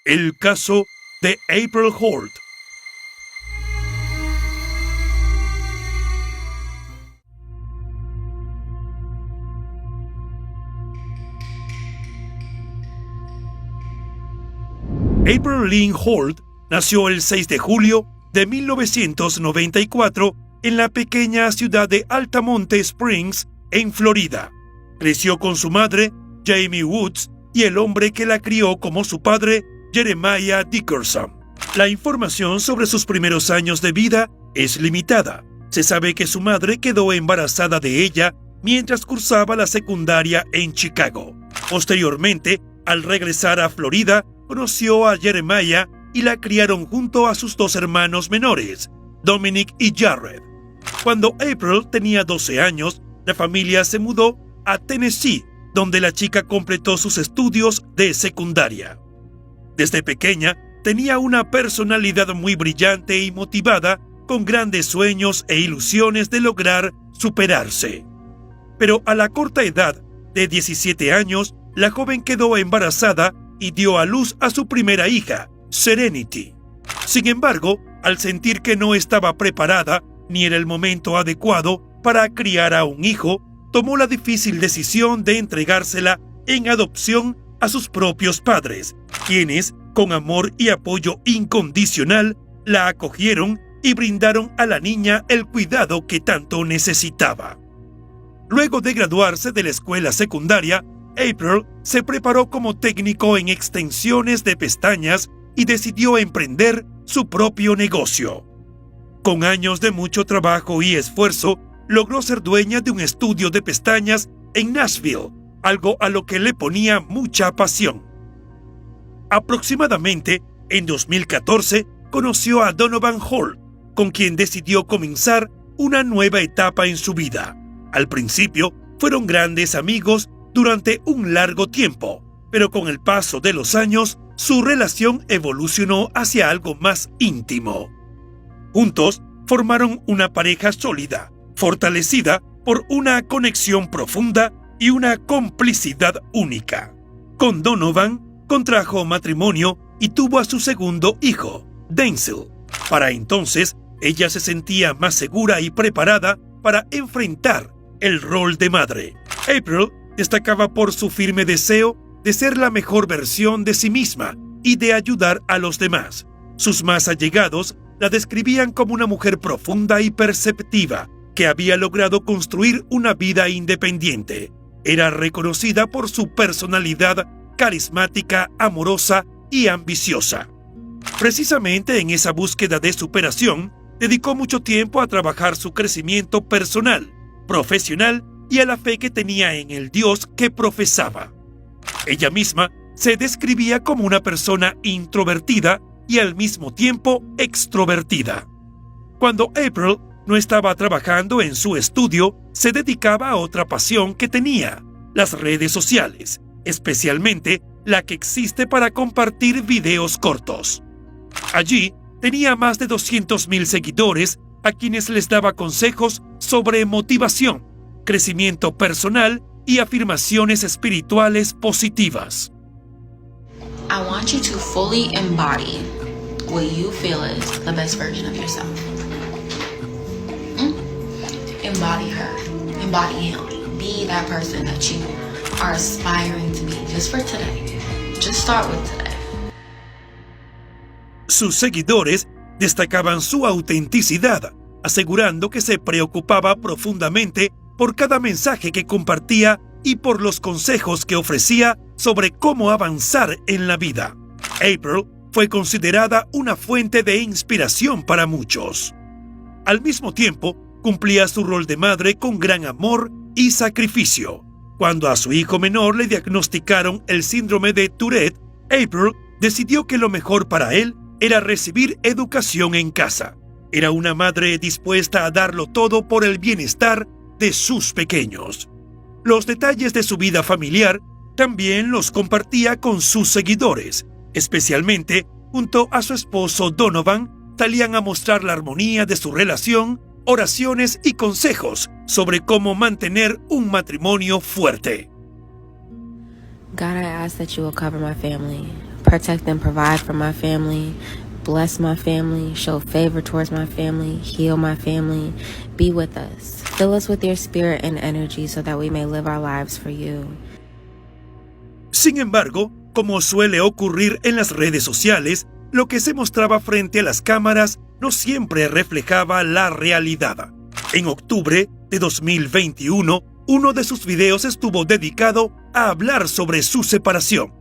El caso de April Holt. April Lynn Holt nació el 6 de julio de 1994 en la pequeña ciudad de Altamonte Springs, en Florida. Creció con su madre, Jamie Woods, y el hombre que la crió como su padre, Jeremiah Dickerson. La información sobre sus primeros años de vida es limitada. Se sabe que su madre quedó embarazada de ella mientras cursaba la secundaria en Chicago. Posteriormente, al regresar a Florida, conoció a Jeremiah y la criaron junto a sus dos hermanos menores, Dominic y Jared. Cuando April tenía 12 años, la familia se mudó a Tennessee, donde la chica completó sus estudios de secundaria. Desde pequeña, tenía una personalidad muy brillante y motivada, con grandes sueños e ilusiones de lograr superarse. Pero a la corta edad de 17 años, la joven quedó embarazada y dio a luz a su primera hija, Serenity. Sin embargo, al sentir que no estaba preparada ni era el momento adecuado para criar a un hijo, tomó la difícil decisión de entregársela en adopción a sus propios padres, quienes, con amor y apoyo incondicional, la acogieron y brindaron a la niña el cuidado que tanto necesitaba. Luego de graduarse de la escuela secundaria, April se preparó como técnico en extensiones de pestañas y decidió emprender su propio negocio. Con años de mucho trabajo y esfuerzo, logró ser dueña de un estudio de pestañas en Nashville, algo a lo que le ponía mucha pasión. Aproximadamente en 2014, conoció a Donovan Holt, con quien decidió comenzar una nueva etapa en su vida. Al principio, fueron grandes amigos durante un largo tiempo, pero con el paso de los años, su relación evolucionó hacia algo más íntimo. Juntos, formaron una pareja sólida, fortalecida por una conexión profunda y una complicidad única. Con Donovan, contrajo matrimonio y tuvo a su segundo hijo, Denzel. Para entonces, ella se sentía más segura y preparada para enfrentar el rol de madre. April destacaba por su firme deseo de ser la mejor versión de sí misma y de ayudar a los demás. Sus más allegados la describían como una mujer profunda y perceptiva que había logrado construir una vida independiente. Era reconocida por su personalidad carismática, amorosa y ambiciosa. Precisamente en esa búsqueda de superación, dedicó mucho tiempo a trabajar su crecimiento personal, profesional y a la fe que tenía en el Dios que profesaba. Ella misma se describía como una persona introvertida y al mismo tiempo extrovertida. Cuando April no estaba trabajando en su estudio, se dedicaba a otra pasión que tenía, las redes sociales, especialmente la que existe para compartir videos cortos. Allí tenía más de 200,000 seguidores a quienes les daba consejos sobre motivación, crecimiento personal y afirmaciones espirituales positivas. I want you to fully embody what you feel is the best version of yourself. Embody her, embody him. Be that person that you are aspiring to be just for today. Just start with today. Sus seguidores destacaban su autenticidad, asegurando que se preocupaba profundamente por cada mensaje que compartía y por los consejos que ofrecía sobre cómo avanzar en la vida. April fue considerada una fuente de inspiración para muchos. Al mismo tiempo, cumplía su rol de madre con gran amor y sacrificio. Cuando a su hijo menor le diagnosticaron el síndrome de Tourette, April decidió que lo mejor para él era recibir educación en casa. Era una madre dispuesta a darlo todo por el bienestar de sus pequeños. Los detalles de su vida familiar también los compartía con sus seguidores, especialmente junto a su esposo Donovan. Salían a mostrar la armonía de su relación, oraciones y consejos sobre cómo mantener un matrimonio fuerte. God, I ask that you will cover my family. protect and provide for my family, bless my family, show favor towards my family, heal my family, be with us. Fill us with your spirit and energy so that we may live our lives for you. Sin embargo, como suele ocurrir en las redes sociales, lo que se mostraba frente a las cámaras no siempre reflejaba la realidad. En octubre de 2021, uno de sus videos estuvo dedicado a hablar sobre su separación.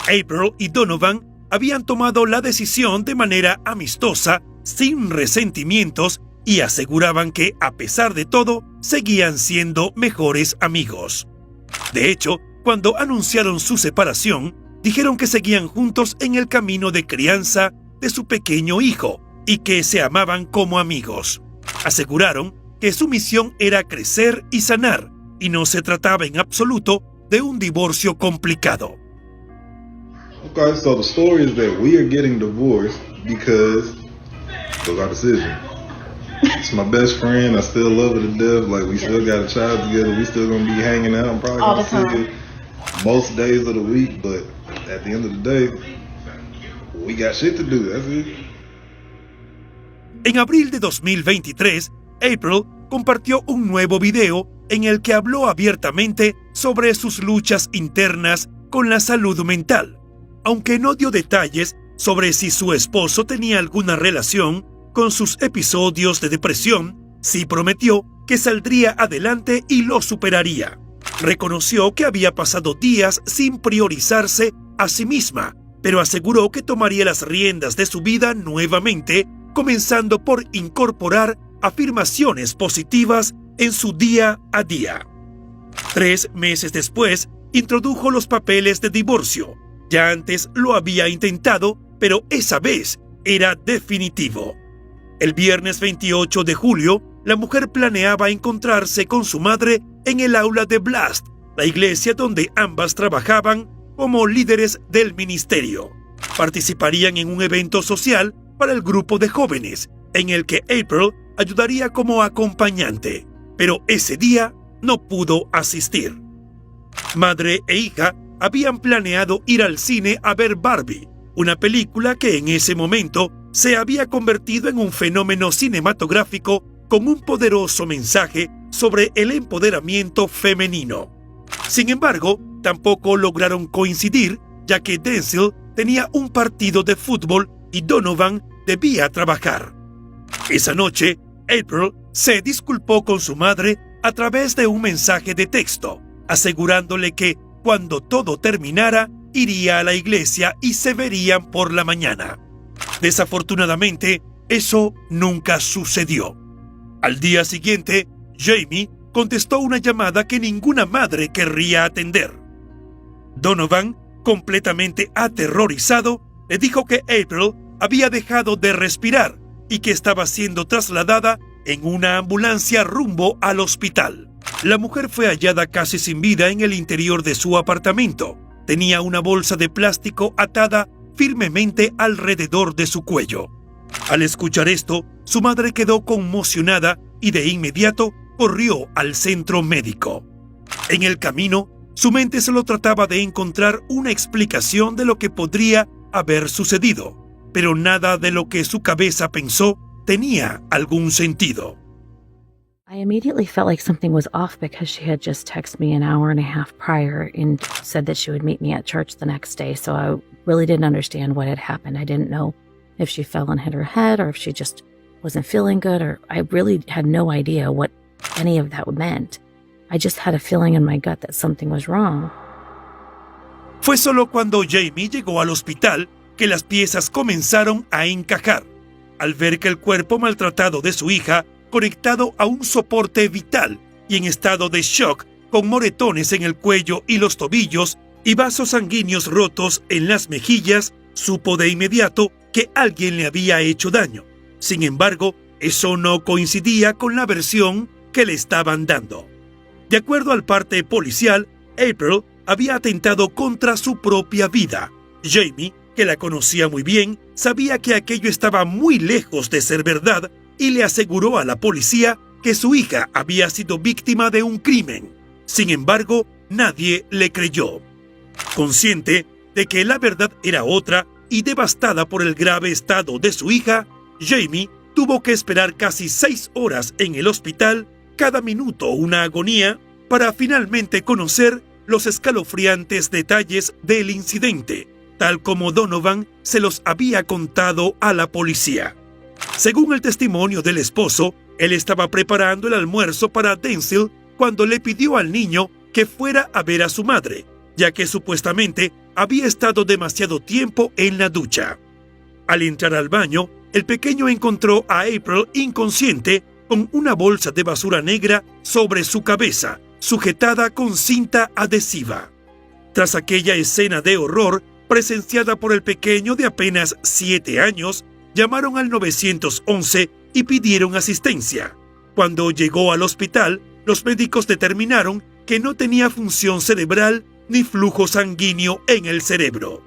April y Donovan habían tomado la decisión de manera amistosa, sin resentimientos, y aseguraban que, a pesar de todo, seguían siendo mejores amigos. De hecho, cuando anunciaron su separación, dijeron que seguían juntos en el camino de crianza de su pequeño hijo y que se amaban como amigos. Aseguraron que su misión era crecer y sanar, y no se trataba en absoluto de un divorcio complicado. Okay, so the story is that we are getting divorced because it was our decision. It's my best friend. I still love her to death. Like, we still got a child together. We still gonna be hanging out. I'm probably All gonna the time. see her most days of the week, but at the end of the day, we got shit to do. That's it. En abril de 2023, April compartió un nuevo video en el que habló abiertamente sobre sus luchas internas con la salud mental, aunque no dio detalles sobre si su esposo tenía alguna relación con sus episodios de depresión. Sí prometió que saldría adelante y lo superaría. Reconoció que había pasado días sin priorizarse a sí misma, pero aseguró que tomaría las riendas de su vida nuevamente, comenzando por incorporar afirmaciones positivas en su día a día. 3 meses después, introdujo los papeles de divorcio. Ya antes lo había intentado, pero esa vez era definitivo. El viernes 28 de julio, la mujer planeaba encontrarse con su madre en el aula de Blast, la iglesia donde ambas trabajaban como líderes del ministerio. Participarían en un evento social para el grupo de jóvenes, en el que April ayudaría como acompañante, pero ese día no pudo asistir. Madre e hija habían planeado ir al cine a ver Barbie, una película que en ese momento se había convertido en un fenómeno cinematográfico con un poderoso mensaje sobre el empoderamiento femenino. Sin embargo, tampoco lograron coincidir, ya que Denzel tenía un partido de fútbol y Donovan debía trabajar. Esa noche, April se disculpó con su madre a través de un mensaje de texto, asegurándole que cuando todo terminara, iría a la iglesia y se verían por la mañana. Desafortunadamente, eso nunca sucedió. Al día siguiente, Jamie contestó una llamada que ninguna madre querría atender. Donovan, completamente aterrorizado, le dijo que April había dejado de respirar y que estaba siendo trasladada en una ambulancia rumbo al hospital. La mujer fue hallada casi sin vida en el interior de su apartamento. Tenía una bolsa de plástico atada firmemente alrededor de su cuello. Al escuchar esto, su madre quedó conmocionada y de inmediato corrió al centro médico. En el camino, su mente solo trataba de encontrar una explicación de lo que podría haber sucedido, pero nada de lo que su cabeza pensó tenía algún sentido. I immediately felt like something was off because she had just texted me an hour and a half prior and said that she would meet me at church the next day. So I really didn't understand what had happened. I didn't know if she fell and hit her head or if she just wasn't feeling good, or I really had no idea what any of that meant. I just had a feeling in my gut that something was wrong. Fue solo cuando Jamie llegó al hospital que las piezas comenzaron a encajar. Al ver que el cuerpo maltratado de su hija, conectado a un soporte vital y en estado de shock, con moretones en el cuello y los tobillos y vasos sanguíneos rotos en las mejillas, supo de inmediato que alguien le había hecho daño. Sin embargo, eso no coincidía con la versión que le estaban dando. De acuerdo al parte policial, April había atentado contra su propia vida. Jamie, que la conocía muy bien, sabía que aquello estaba muy lejos de ser verdad y le aseguró a la policía que su hija había sido víctima de un crimen. Sin embargo, nadie le creyó. Consciente, de que la verdad era otra y devastada por el grave estado de su hija, Jamie tuvo que esperar casi 6 horas en el hospital, cada minuto una agonía, para finalmente conocer los escalofriantes detalles del incidente, tal como Donovan se los había contado a la policía. Según el testimonio del esposo, él estaba preparando el almuerzo para Denzil cuando le pidió al niño que fuera a ver a su madre, ya que supuestamente había estado demasiado tiempo en la ducha. Al entrar al baño, el pequeño encontró a April inconsciente con una bolsa de basura negra sobre su cabeza, sujetada con cinta adhesiva. Tras aquella escena de horror presenciada por el pequeño de apenas 7 años, llamaron al 911 y pidieron asistencia. Cuando llegó al hospital, los médicos determinaron que no tenía función cerebral ni flujo sanguíneo en el cerebro.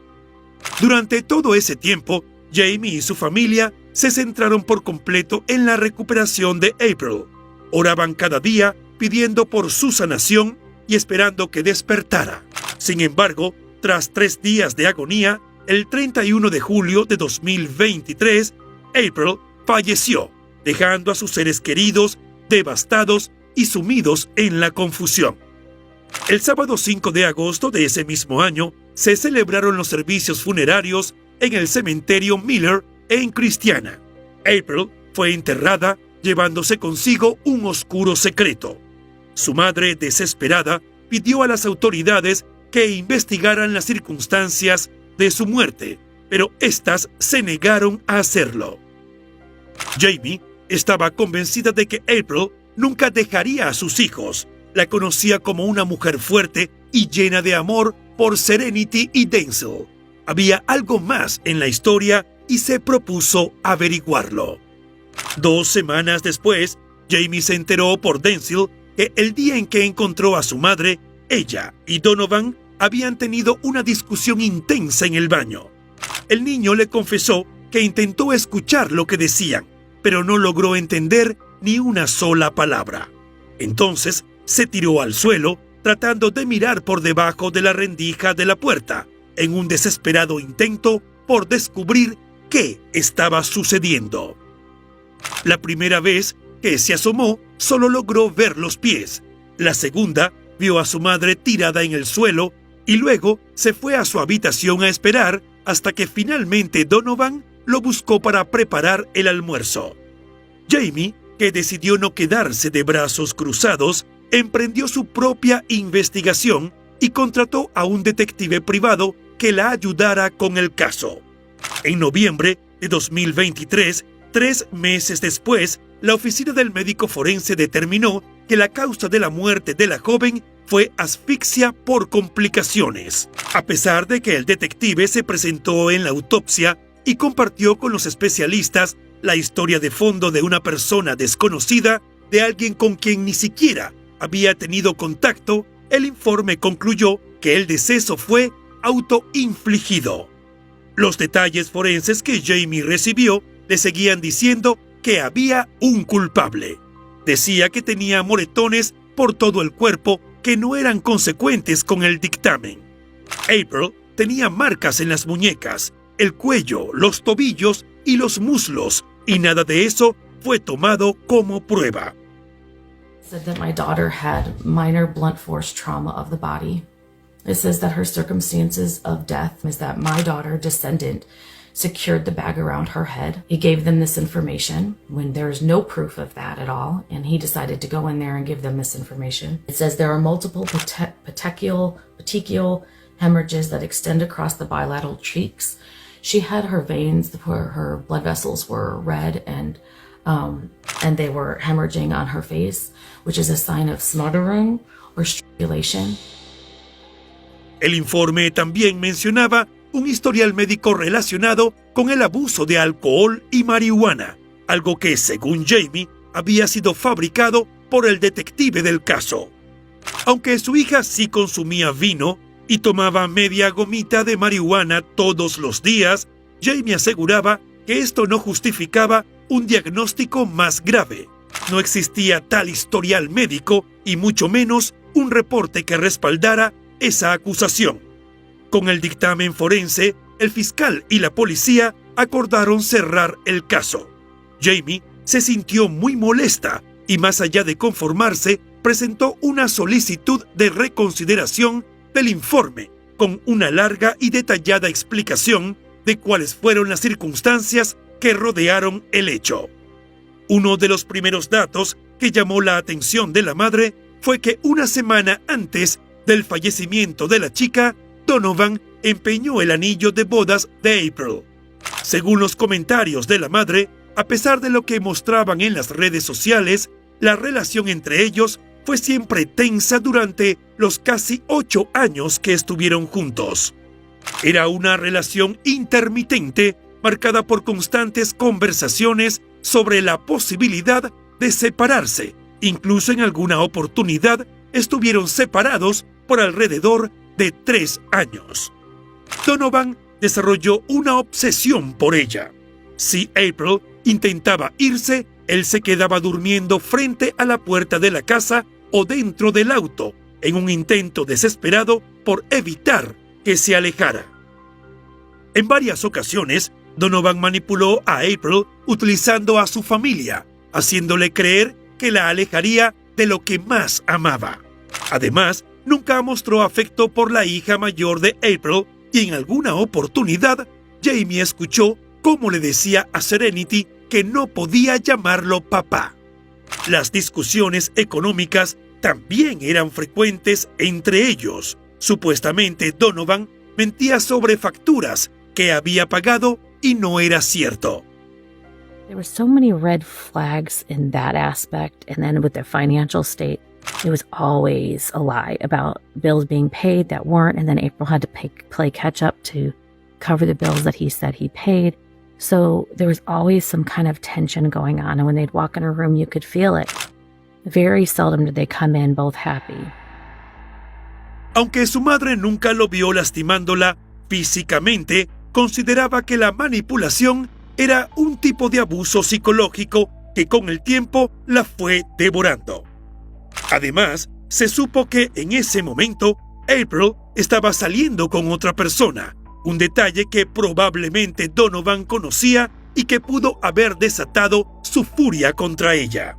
Durante todo ese tiempo, Jamie y su familia se centraron por completo en la recuperación de April. Oraban cada día pidiendo por su sanación y esperando que despertara. Sin embargo, tras 3 días de agonía, el 31 de julio de 2023, April falleció, dejando a sus seres queridos devastados y sumidos en la confusión. El sábado 5 de agosto de ese mismo año, se celebraron los servicios funerarios en el cementerio Miller en Christiana. April fue enterrada llevándose consigo un oscuro secreto. Su madre, desesperada, pidió a las autoridades que investigaran las circunstancias de su muerte, pero éstas se negaron a hacerlo. Jamie estaba convencida de que April nunca dejaría a sus hijos. La conocía como una mujer fuerte y llena de amor por Serenity y Denzil. Había algo más en la historia y se propuso averiguarlo. 2 semanas después, Jamie se enteró por Denzil que el día en que encontró a su madre, ella y Donovan habían tenido una discusión intensa en el baño. El niño le confesó que intentó escuchar lo que decían, pero no logró entender ni una sola palabra. Entonces se tiró al suelo, tratando de mirar por debajo de la rendija de la puerta, en un desesperado intento por descubrir qué estaba sucediendo. La primera vez que se asomó, solo logró ver los pies. La segunda, vio a su madre tirada en el suelo y luego se fue a su habitación a esperar hasta que finalmente Donovan lo buscó para preparar el almuerzo. Jamie, que decidió no quedarse de brazos cruzados, emprendió su propia investigación y contrató a un detective privado que la ayudara con el caso. En noviembre de 2023, 3 meses después, la oficina del médico forense determinó que la causa de la muerte de la joven fue asfixia por complicaciones. A pesar de que el detective se presentó en la autopsia y compartió con los especialistas la historia de fondo de una persona desconocida, de alguien con quien ni siquiera había tenido contacto, el informe concluyó que el deceso fue autoinfligido. Los detalles forenses que Jamie recibió le seguían diciendo que había un culpable. Decía que tenía moretones por todo el cuerpo que no eran consecuentes con el dictamen. April tenía marcas en las muñecas, el cuello, los tobillos y los muslos, y nada de eso fue tomado como prueba. Said that my daughter had minor blunt force trauma of the body. It says that her circumstances of death is that my daughter, descendant, secured the bag around her head. He gave them this information when there's no proof of that at all, and he decided to go in there and give them this information. It says there are multiple petechial hemorrhages that extend across the bilateral cheeks. She had her veins, her blood vessels were red and they were hemorrhaging on her face, which is a sign of smothering or strangulation. El informe también mencionaba un historial médico relacionado con el abuso de alcohol y marihuana, algo que, según Jamie, había sido fabricado por el detective del caso. Aunque su hija sí consumía vino y tomaba media gomita de marihuana todos los días, Jamie aseguraba que esto no justificaba un diagnóstico más grave. No existía tal historial médico y mucho menos un reporte que respaldara esa acusación. Con el dictamen forense, el fiscal y la policía acordaron cerrar el caso. Jamie se sintió muy molesta y, más allá de conformarse, presentó una solicitud de reconsideración del informe con una larga y detallada explicación de cuáles fueron las circunstancias que rodearon el hecho. Uno de los primeros datos que llamó la atención de la madre fue que una semana antes del fallecimiento de la chica, Donovan empeñó el anillo de bodas de April. Según los comentarios de la madre, a pesar de lo que mostraban en las redes sociales, la relación entre ellos fue siempre tensa durante los casi 8 años que estuvieron juntos. Era una relación intermitente marcada por constantes conversaciones sobre la posibilidad de separarse. Incluso en alguna oportunidad estuvieron separados por alrededor de 3 años. Donovan desarrolló una obsesión por ella. Si April intentaba irse, él se quedaba durmiendo frente a la puerta de la casa o dentro del auto, en un intento desesperado por evitar que se alejara. En varias ocasiones, Donovan manipuló a April utilizando a su familia, haciéndole creer que la alejaría de lo que más amaba. Además, nunca mostró afecto por la hija mayor de April y en alguna oportunidad, Jamie escuchó cómo le decía a Serenity que no podía llamarlo papá. Las discusiones económicas también eran frecuentes entre ellos. Supuestamente Donovan mentía sobre facturas que había pagado y no era cierto. There were so many red flags in that aspect, and then with their financial state, it was always a lie about bills being paid that weren't, and then April had to play catch up to cover the bills that he said he paid. So there was always some kind of tension going on, and when they'd walk in a room, you could feel it. Very seldom did they come in both happy. Aunque su madre nunca lo vio lastimándola físicamente, consideraba que la manipulación era un tipo de abuso psicológico que con el tiempo la fue devorando. Además, se supo que en ese momento April estaba saliendo con otra persona, un detalle que probablemente Donovan conocía y que pudo haber desatado su furia contra ella.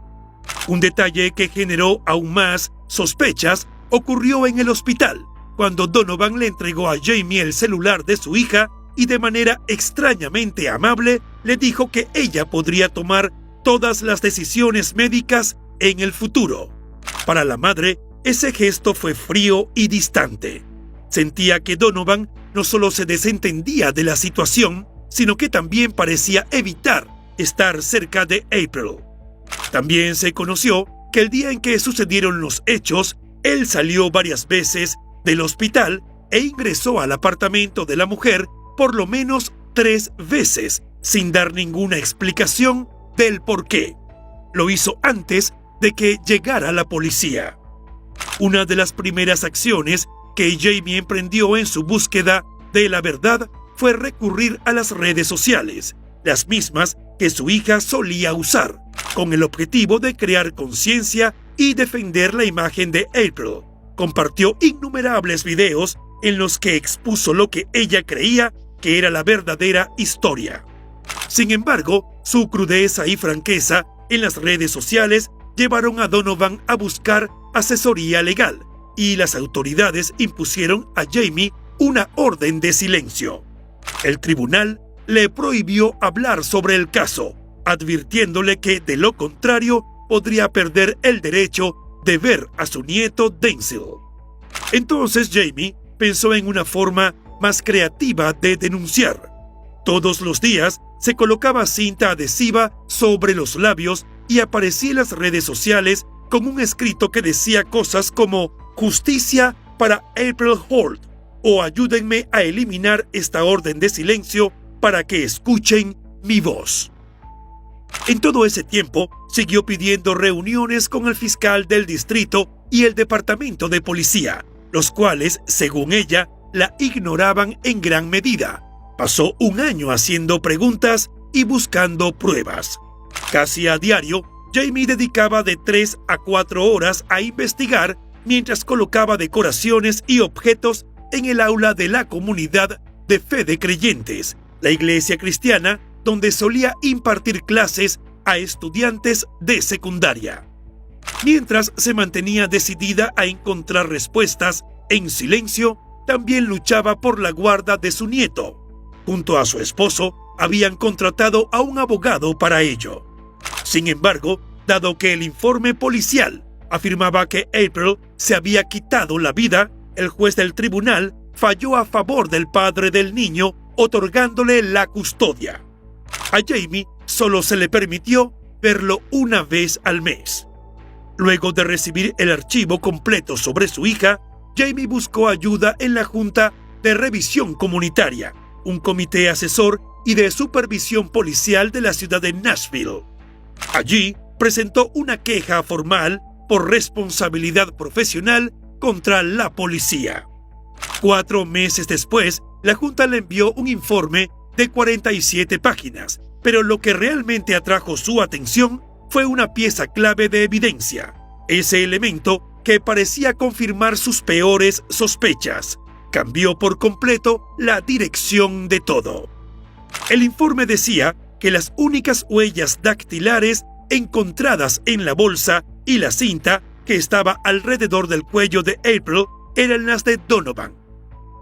Un detalle que generó aún más sospechas ocurrió en el hospital, cuando Donovan le entregó a Jamie el celular de su hija y de manera extrañamente amable le dijo que ella podría tomar todas las decisiones médicas en el futuro. Para la madre, ese gesto fue frío y distante. Sentía que Donovan no solo se desentendía de la situación, sino que también parecía evitar estar cerca de April. También se conoció que el día en que sucedieron los hechos, él salió varias veces del hospital e ingresó al apartamento de la mujer por lo menos 3 veces, sin dar ninguna explicación del por qué. Lo hizo antes de que llegara la policía. Una de las primeras acciones que Jamie emprendió en su búsqueda de la verdad fue recurrir a las redes sociales, las mismas que su hija solía usar, con el objetivo de crear conciencia y defender la imagen de April. Compartió innumerables videos en los que expuso lo que ella creía que era la verdadera historia. Sin embargo, su crudeza y franqueza en las redes sociales llevaron a Donovan a buscar asesoría legal, y las autoridades impusieron a Jamie una orden de silencio. El tribunal le prohibió hablar sobre el caso, advirtiéndole que, de lo contrario, podría perder el derecho de ver a su nieto Denzel. Entonces Jamie pensó en una forma más creativa de denunciar. Todos los días se colocaba cinta adhesiva sobre los labios y aparecía en las redes sociales con un escrito que decía cosas como «Justicia para April Holt» o «Ayúdenme a eliminar esta orden de silencio para que escuchen mi voz». En todo ese tiempo, siguió pidiendo reuniones con el fiscal del distrito y el departamento de policía, los cuales, según ella, la ignoraban en gran medida. Pasó un año haciendo preguntas y buscando pruebas. Casi a diario, Jamie dedicaba de 3 a 4 horas a investigar mientras colocaba decoraciones y objetos en el aula de la comunidad de fe de creyentes, la iglesia cristiana donde solía impartir clases a estudiantes de secundaria. Mientras se mantenía decidida a encontrar respuestas en silencio, también luchaba por la guarda de su nieto. Junto a su esposo, habían contratado a un abogado para ello. Sin embargo, dado que el informe policial afirmaba que April se había quitado la vida, el juez del tribunal falló a favor del padre del niño, otorgándole la custodia. A Jamie solo se le permitió verlo una vez al mes. Luego de recibir el archivo completo sobre su hija, Jamie buscó ayuda en la Junta de Revisión Comunitaria, un comité asesor y de supervisión policial de la ciudad de Nashville. Allí presentó una queja formal por responsabilidad profesional contra la policía. 4 meses después, la Junta le envió un informe de 47 páginas, pero lo que realmente atrajo su atención fue una pieza clave de evidencia, ese elemento que parecía confirmar sus peores sospechas. Cambió por completo la dirección de todo. El informe decía que las únicas huellas dactilares encontradas en la bolsa y la cinta que estaba alrededor del cuello de April eran las de Donovan.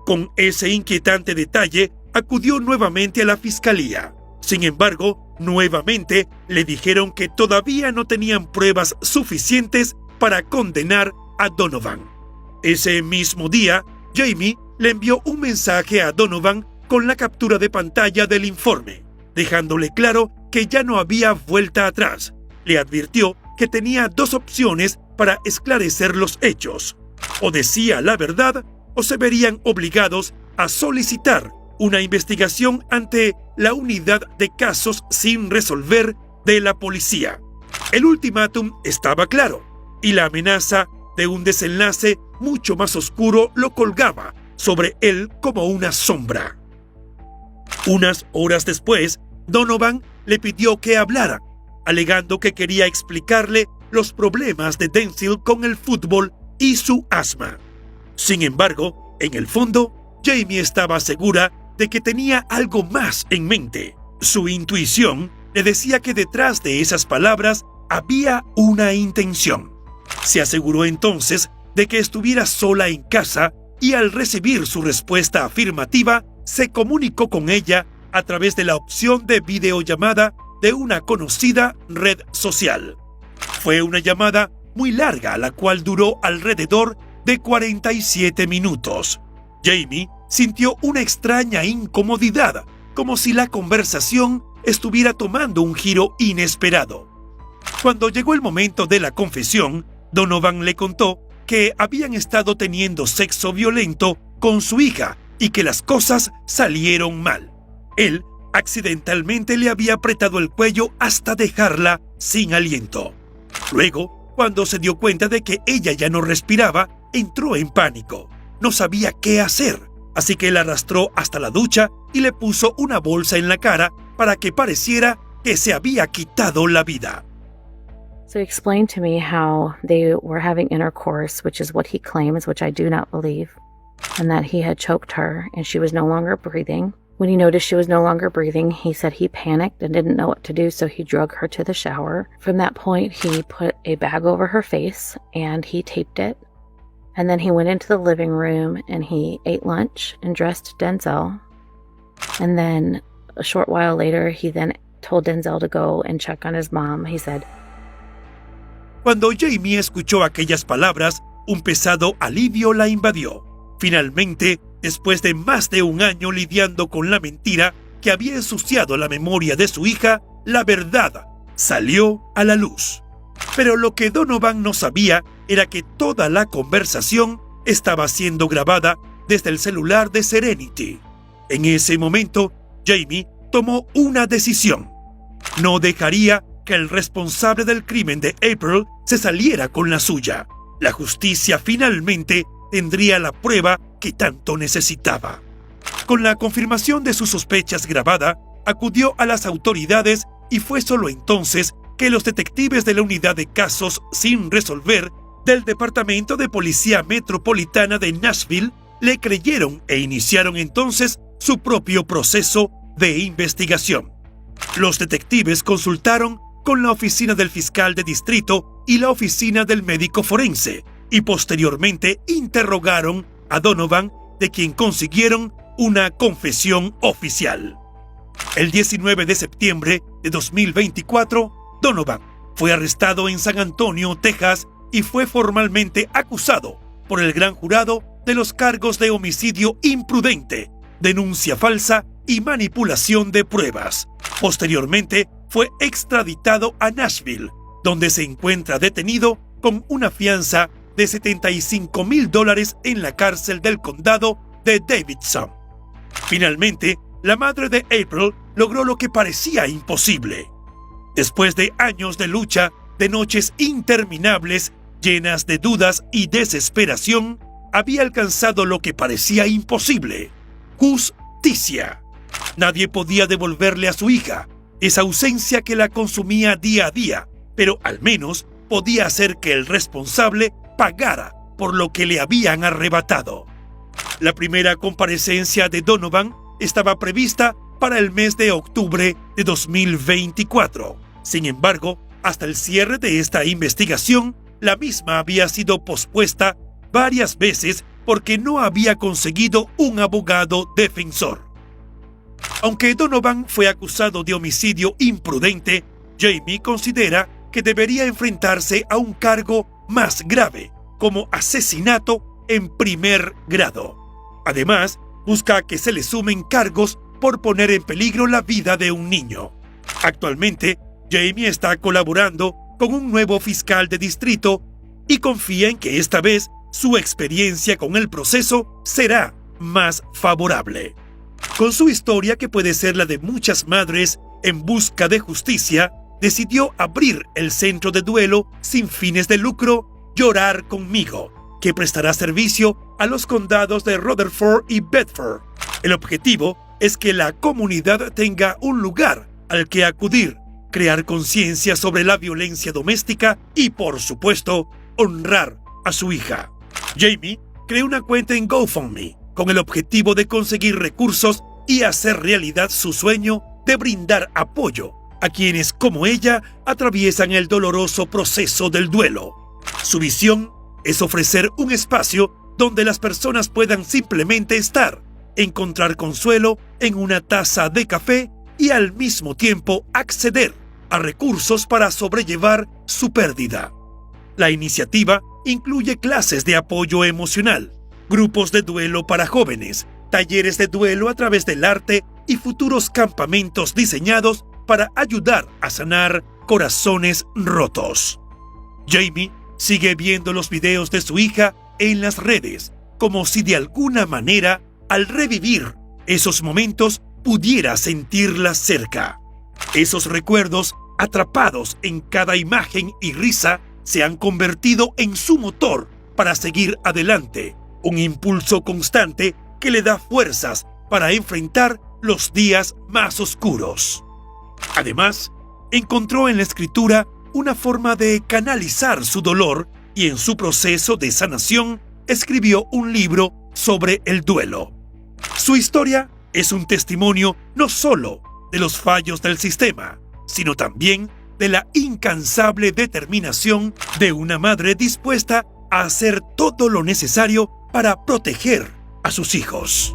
Con ese inquietante detalle, acudió nuevamente a la fiscalía. Sin embargo, nuevamente le dijeron que todavía no tenían pruebas suficientes para condenar a Donovan. Ese mismo día, Jamie le envió un mensaje a Donovan con la captura de pantalla del informe, dejándole claro que ya no había vuelta atrás. Le advirtió que tenía 2 opciones para esclarecer los hechos: o decía la verdad o se verían obligados a solicitar una investigación ante la unidad de casos sin resolver de la policía. El ultimátum estaba claro y la amenaza de un desenlace mucho más oscuro lo colgaba sobre él como una sombra. Unas horas después, Donovan le pidió que hablara, alegando que quería explicarle los problemas de Denzil con el fútbol y su asma. Sin embargo, en el fondo, Jamie estaba segura de que tenía algo más en mente. Su intuición le decía que detrás de esas palabras había una intención. Se aseguró entonces de que estuviera sola en casa y al recibir su respuesta afirmativa, se comunicó con ella a través de la opción de videollamada de una conocida red social. Fue una llamada muy larga, la cual duró alrededor de 47 minutos. Jamie sintió una extraña incomodidad, como si la conversación estuviera tomando un giro inesperado. Cuando llegó el momento de la confesión, Donovan le contó que habían estado teniendo sexo violento con su hija y que las cosas salieron mal. Él accidentalmente le había apretado el cuello hasta dejarla sin aliento. Luego, cuando se dio cuenta de que ella ya no respiraba, entró en pánico. No sabía qué hacer, así que la arrastró hasta la ducha y le puso una bolsa en la cara para que pareciera que se había quitado la vida. So he explained to me how they were having intercourse, which is what he claims, which I do not believe, and that he had choked her and she was no longer breathing. When he noticed she was no longer breathing, he said he panicked and didn't know what to do, so he drug her to the shower. From that point, he put a bag over her face and he taped it. And then he went into the living room and he ate lunch and dressed Denzel. And then a short while later, he then told Denzel to go and check on his mom. He said, Cuando Jamie escuchó aquellas palabras, un pesado alivio la invadió. Finalmente, después de más de un año lidiando con la mentira que había ensuciado la memoria de su hija, la verdad salió a la luz. Pero lo que Donovan no sabía era que toda la conversación estaba siendo grabada desde el celular de Serenity. En ese momento, Jamie tomó una decisión. No dejaría que el responsable del crimen de April se saliera con la suya. La justicia finalmente tendría la prueba que tanto necesitaba. Con la confirmación de sus sospechas grabada, acudió a las autoridades y fue solo entonces que los detectives de la unidad de casos sin resolver del Departamento de Policía Metropolitana de Nashville le creyeron e iniciaron entonces su propio proceso de investigación. Los detectives consultaron con la oficina del fiscal de distrito y la oficina del médico forense y posteriormente interrogaron a Donovan, de quien consiguieron una confesión oficial. El 19 de septiembre de 2024, Donovan fue arrestado en San Antonio, Texas, y fue formalmente acusado por el gran jurado de los cargos de homicidio imprudente, denuncia falsa y manipulación de pruebas. Posteriormente, fue extraditado a Nashville, donde se encuentra detenido con una fianza de $75,000 en la cárcel del condado de Davidson. Finalmente, la madre de April logró lo que parecía imposible. Después de años de lucha, de noches interminables, llenas de dudas y desesperación, había alcanzado lo que parecía imposible: justicia. Nadie podía devolverle a su hija esa ausencia que la consumía día a día, pero al menos podía hacer que el responsable pagara por lo que le habían arrebatado. La primera comparecencia de Donovan estaba prevista para el mes de octubre de 2024. Sin embargo, hasta el cierre de esta investigación, la misma había sido pospuesta varias veces porque no había conseguido un abogado defensor. Aunque Donovan fue acusado de homicidio imprudente, Jamie considera que debería enfrentarse a un cargo más grave, como asesinato en primer grado. Además, busca que se le sumen cargos por poner en peligro la vida de un niño. Actualmente, Jamie está colaborando con un nuevo fiscal de distrito y confía en que esta vez su experiencia con el proceso será más favorable. Con su historia, que puede ser la de muchas madres en busca de justicia, decidió abrir el centro de duelo sin fines de lucro Llorar Conmigo, que prestará servicio a los condados de Rutherford y Bedford. El objetivo es que la comunidad tenga un lugar al que acudir, crear conciencia sobre la violencia doméstica y, por supuesto, honrar a su hija. Jamie creó una cuenta en GoFundMe con el objetivo de conseguir recursos y hacer realidad su sueño de brindar apoyo a quienes, como ella, atraviesan el doloroso proceso del duelo. Su visión es ofrecer un espacio donde las personas puedan simplemente estar, encontrar consuelo en una taza de café y al mismo tiempo acceder a recursos para sobrellevar su pérdida. La iniciativa incluye clases de apoyo emocional, grupos de duelo para jóvenes, talleres de duelo a través del arte y futuros campamentos diseñados para ayudar a sanar corazones rotos. Jamie sigue viendo los videos de su hija en las redes, como si de alguna manera, al revivir esos momentos, pudiera sentirla cerca. Esos recuerdos, atrapados en cada imagen y risa, se han convertido en su motor para seguir adelante, un impulso constante que le da fuerzas para enfrentar los días más oscuros. Además, encontró en la escritura una forma de canalizar su dolor y en su proceso de sanación escribió un libro sobre el duelo. Su historia es un testimonio no solo de los fallos del sistema, sino también de la incansable determinación de una madre dispuesta a hacer todo lo necesario para proteger a sus hijos.